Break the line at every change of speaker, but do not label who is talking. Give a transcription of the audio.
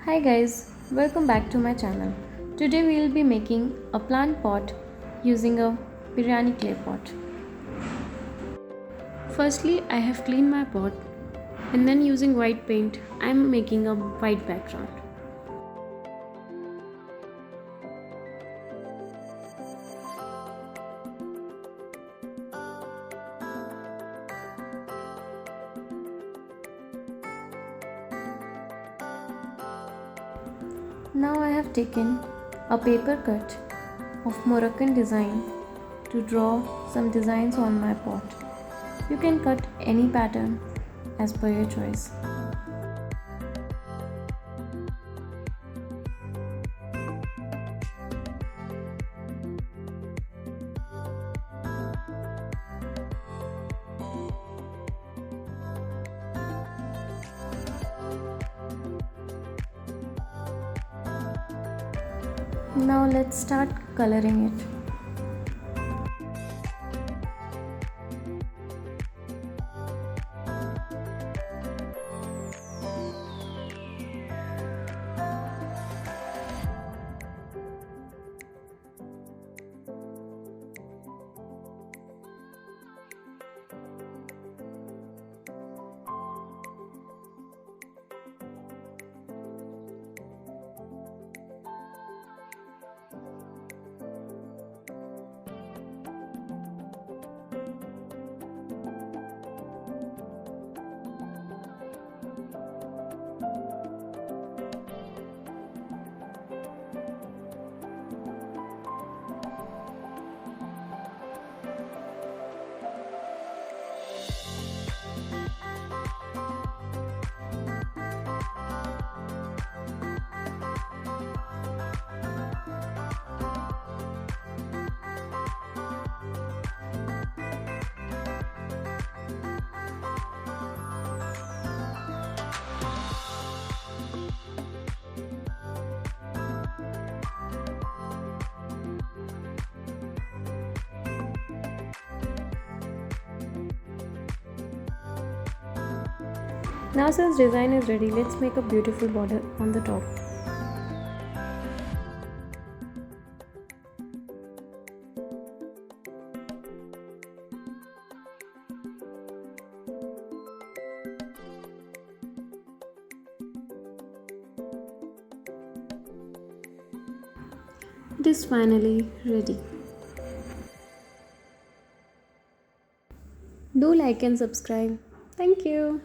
Hi guys, welcome back to my channel. Today we will be making a plant pot using a biryani clay pot. Firstly, I have cleaned my pot and then using white paint, I am making a white background. Now I have taken a paper cut of Moroccan design to draw some designs on my pot. You can cut any pattern as per your choice. Now let's start coloring it. Now since design is ready, let's make a beautiful border on the top. It is finally ready. Do like and subscribe. Thank you.